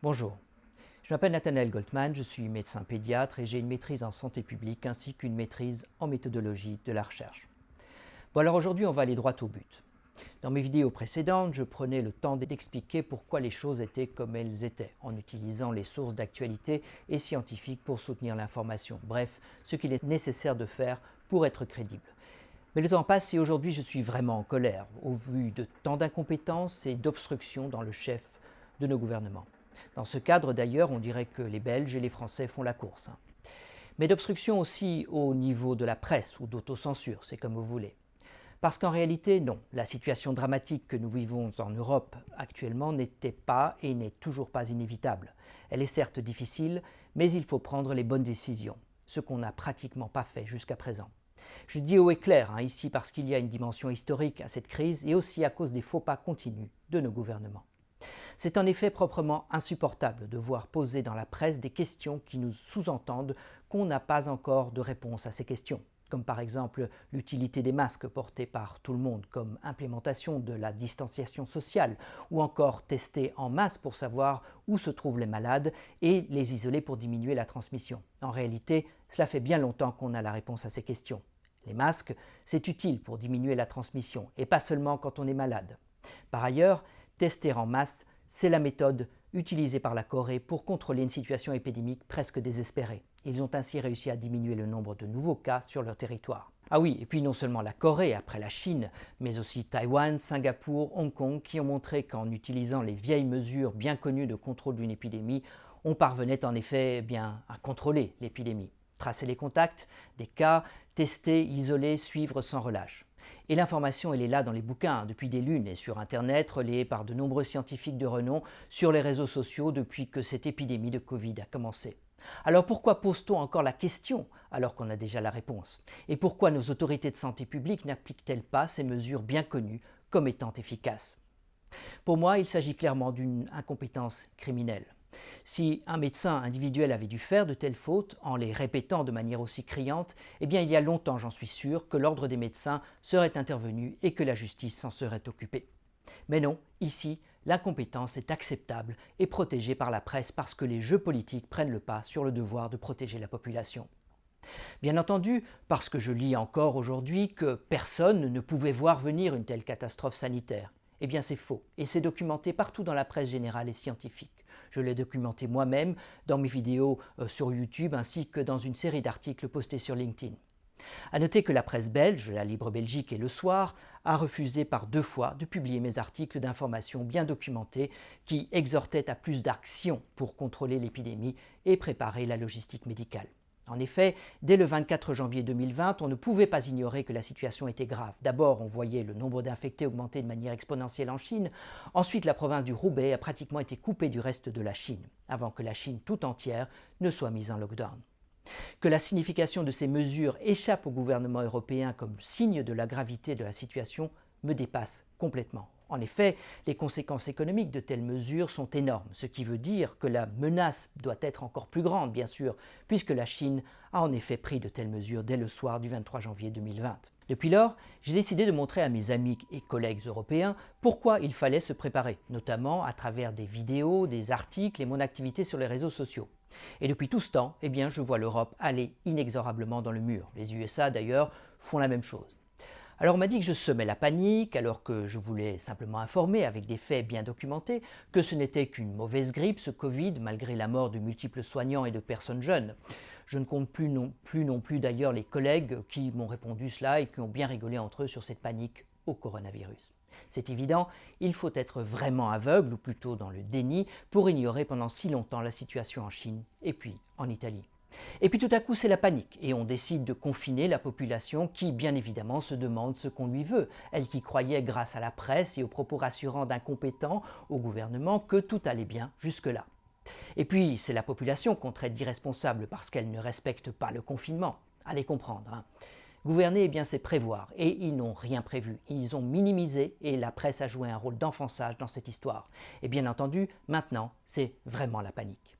Bonjour, je m'appelle Nathanaël Goldman, je suis médecin pédiatre et j'ai une maîtrise en santé publique ainsi qu'une maîtrise en méthodologie de la recherche. Bon alors aujourd'hui on va aller droit au but. Dans mes vidéos précédentes, je prenais le temps d'expliquer pourquoi les choses étaient comme elles étaient, en utilisant les sources d'actualité et scientifiques pour soutenir l'information. Bref, ce qu'il est nécessaire de faire pour être crédible. Mais le temps passe et aujourd'hui je suis vraiment en colère, au vu de tant d'incompétences et d'obstructions dans le chef de nos gouvernements. Dans ce cadre d'ailleurs, on dirait que les Belges et les Français font la course. Mais d'obstruction aussi au niveau de la presse ou d'autocensure, c'est comme vous voulez. Parce qu'en réalité, non, la situation dramatique que nous vivons en Europe actuellement n'était pas et n'est toujours pas inévitable. Elle est certes difficile, mais il faut prendre les bonnes décisions, ce qu'on n'a pratiquement pas fait jusqu'à présent. Je dis haut et clair ici parce qu'il y a une dimension historique à cette crise et aussi à cause des faux pas continus de nos gouvernements. C'est en effet proprement insupportable de voir poser dans la presse des questions qui nous sous-entendent qu'on n'a pas encore de réponse à ces questions, comme par exemple l'utilité des masques portés par tout le monde, comme implémentation de la distanciation sociale, ou encore tester en masse pour savoir où se trouvent les malades et les isoler pour diminuer la transmission. En réalité, cela fait bien longtemps qu'on a la réponse à ces questions. Les masques, c'est utile pour diminuer la transmission, et pas seulement quand on est malade. Par ailleurs, tester en masse, c'est la méthode utilisée par la Corée pour contrôler une situation épidémique presque désespérée. Ils ont ainsi réussi à diminuer le nombre de nouveaux cas sur leur territoire. Ah oui, et puis non seulement la Corée après la Chine, mais aussi Taïwan, Singapour, Hong Kong, qui ont montré qu'en utilisant les vieilles mesures bien connues de contrôle d'une épidémie, on parvenait en effet à contrôler l'épidémie. Tracer les contacts, des cas, tester, isoler, suivre sans relâche. Et l'information, elle est là dans les bouquins depuis des lunes et sur Internet, relayée par de nombreux scientifiques de renom sur les réseaux sociaux depuis que cette épidémie de Covid a commencé. Alors pourquoi pose-t-on encore la question alors qu'on a déjà la réponse? Et pourquoi nos autorités de santé publique n'appliquent-elles pas ces mesures bien connues comme étant efficaces? Pour moi, il s'agit clairement d'une incompétence criminelle. Si un médecin individuel avait dû faire de telles fautes en les répétant de manière aussi criante, eh bien il y a longtemps, j'en suis sûr, que l'ordre des médecins serait intervenu et que la justice s'en serait occupée. Mais non, ici, l'incompétence est acceptable et protégée par la presse parce que les jeux politiques prennent le pas sur le devoir de protéger la population. Bien entendu, parce que je lis encore aujourd'hui que personne ne pouvait voir venir une telle catastrophe sanitaire. Eh bien c'est faux, et c'est documenté partout dans la presse générale et scientifique. Je l'ai documenté moi-même dans mes vidéos sur YouTube ainsi que dans une série d'articles postés sur LinkedIn. A noter que la presse belge, la Libre Belgique et Le Soir, a refusé par 2 fois de publier mes articles d'information bien documentés qui exhortaient à plus d'action pour contrôler l'épidémie et préparer la logistique médicale. En effet, dès le 24 janvier 2020, on ne pouvait pas ignorer que la situation était grave. D'abord, on voyait le nombre d'infectés augmenter de manière exponentielle en Chine. Ensuite, la province du Roubaix a pratiquement été coupée du reste de la Chine, avant que la Chine tout entière ne soit mise en lockdown. Que la signification de ces mesures échappe au gouvernement européen comme signe de la gravité de la situation me dépasse complètement. En effet, les conséquences économiques de telles mesures sont énormes, ce qui veut dire que la menace doit être encore plus grande, bien sûr, puisque la Chine a en effet pris de telles mesures dès le soir du 23 janvier 2020. Depuis lors, j'ai décidé de montrer à mes amis et collègues européens pourquoi il fallait se préparer, notamment à travers des vidéos, des articles et mon activité sur les réseaux sociaux. Et depuis tout ce temps, je vois l'Europe aller inexorablement dans le mur. Les USA d'ailleurs font la même chose. Alors on m'a dit que je semais la panique alors que je voulais simplement informer avec des faits bien documentés que ce n'était qu'une mauvaise grippe ce Covid malgré la mort de multiples soignants et de personnes jeunes. Je ne compte plus non plus d'ailleurs les collègues qui m'ont répondu cela et qui ont bien rigolé entre eux sur cette panique au coronavirus. C'est évident, il faut être vraiment aveugle ou plutôt dans le déni pour ignorer pendant si longtemps la situation en Chine et puis en Italie. Et puis tout à coup c'est la panique et on décide de confiner la population qui bien évidemment se demande ce qu'on lui veut, elle qui croyait grâce à la presse et aux propos rassurants d'incompétents au gouvernement que tout allait bien jusque-là. Et puis c'est la population qu'on traite d'irresponsable parce qu'elle ne respecte pas le confinement. Allez comprendre. Gouverner, c'est prévoir et ils n'ont rien prévu. Ils ont minimisé et la presse a joué un rôle d'enfonçage dans cette histoire. Et bien entendu, maintenant, c'est vraiment la panique.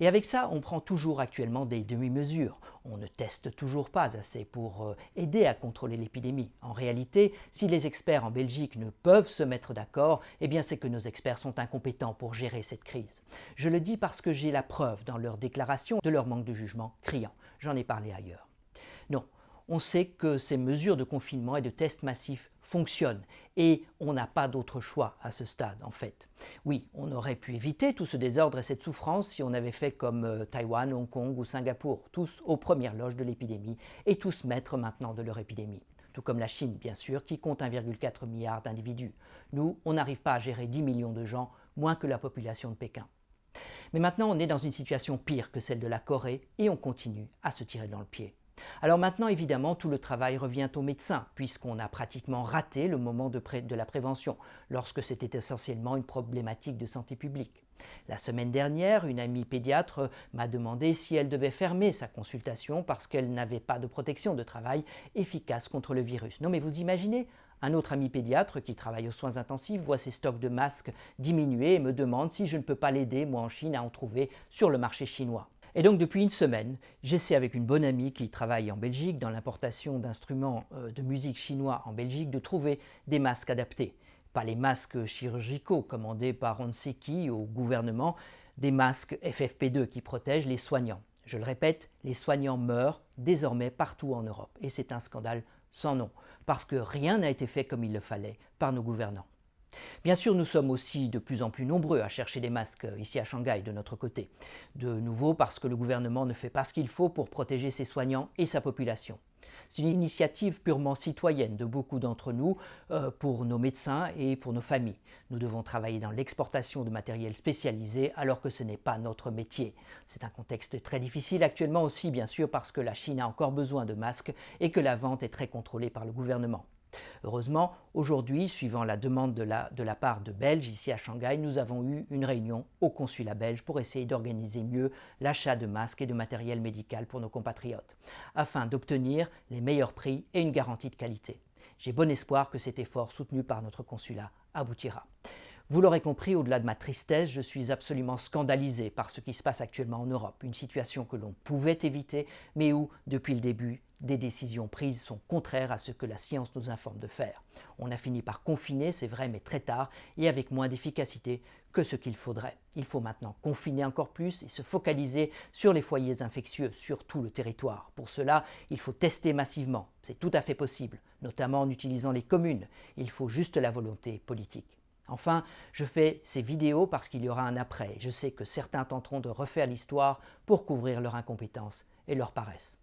Et avec ça, on prend toujours actuellement des demi-mesures. On ne teste toujours pas assez pour aider à contrôler l'épidémie. En réalité, si les experts en Belgique ne peuvent se mettre d'accord, eh bien c'est que nos experts sont incompétents pour gérer cette crise. Je le dis parce que j'ai la preuve dans leurs déclarations de leur manque de jugement criant. J'en ai parlé ailleurs. Non, on sait que ces mesures de confinement et de tests massifs fonctionnent et on n'a pas d'autre choix à ce stade en fait. Oui, on aurait pu éviter tout ce désordre et cette souffrance si on avait fait comme Taïwan, Hong Kong ou Singapour, tous aux premières loges de l'épidémie et tous maîtres maintenant de leur épidémie. Tout comme la Chine, bien sûr, qui compte 1,4 milliard d'individus. Nous, on n'arrive pas à gérer 10 millions de gens, moins que la population de Pékin. Mais maintenant, on est dans une situation pire que celle de la Corée et on continue à se tirer dans le pied. Alors maintenant, évidemment, tout le travail revient aux médecins, puisqu'on a pratiquement raté le moment de la prévention, lorsque c'était essentiellement une problématique de santé publique. La semaine dernière, une amie pédiatre m'a demandé si elle devait fermer sa consultation parce qu'elle n'avait pas de protection de travail efficace contre le virus. Non mais vous imaginez, un autre ami pédiatre qui travaille aux soins intensifs voit ses stocks de masques diminuer et me demande si je ne peux pas l'aider, moi en Chine, à en trouver sur le marché chinois. Et donc depuis une semaine, j'essaie avec une bonne amie qui travaille en Belgique dans l'importation d'instruments de musique chinois en Belgique de trouver des masques adaptés. Pas les masques chirurgicaux commandés par on ne sait qui au gouvernement, des masques FFP2 qui protègent les soignants. Je le répète, les soignants meurent désormais partout en Europe et c'est un scandale sans nom parce que rien n'a été fait comme il le fallait par nos gouvernants. Bien sûr, nous sommes aussi de plus en plus nombreux à chercher des masques ici à Shanghai de notre côté. De nouveau parce que le gouvernement ne fait pas ce qu'il faut pour protéger ses soignants et sa population. C'est une initiative purement citoyenne de beaucoup d'entre nous pour nos médecins et pour nos familles. Nous devons travailler dans l'exportation de matériel spécialisé alors que ce n'est pas notre métier. C'est un contexte très difficile actuellement aussi bien sûr parce que la Chine a encore besoin de masques et que la vente est très contrôlée par le gouvernement. Heureusement, aujourd'hui, suivant la demande de la part de Belges ici à Shanghai, nous avons eu une réunion au consulat belge pour essayer d'organiser mieux l'achat de masques et de matériel médical pour nos compatriotes, afin d'obtenir les meilleurs prix et une garantie de qualité. J'ai bon espoir que cet effort soutenu par notre consulat aboutira. Vous l'aurez compris, au-delà de ma tristesse, je suis absolument scandalisé par ce qui se passe actuellement en Europe. Une situation que l'on pouvait éviter, mais où, depuis le début, des décisions prises sont contraires à ce que la science nous informe de faire. On a fini par confiner, c'est vrai, mais très tard et avec moins d'efficacité que ce qu'il faudrait. Il faut maintenant confiner encore plus et se focaliser sur les foyers infectieux sur tout le territoire. Pour cela, il faut tester massivement. C'est tout à fait possible, notamment en utilisant les communes. Il faut juste la volonté politique. Enfin, je fais ces vidéos parce qu'il y aura un après. Je sais que certains tenteront de refaire l'histoire pour couvrir leur incompétence et leur paresse.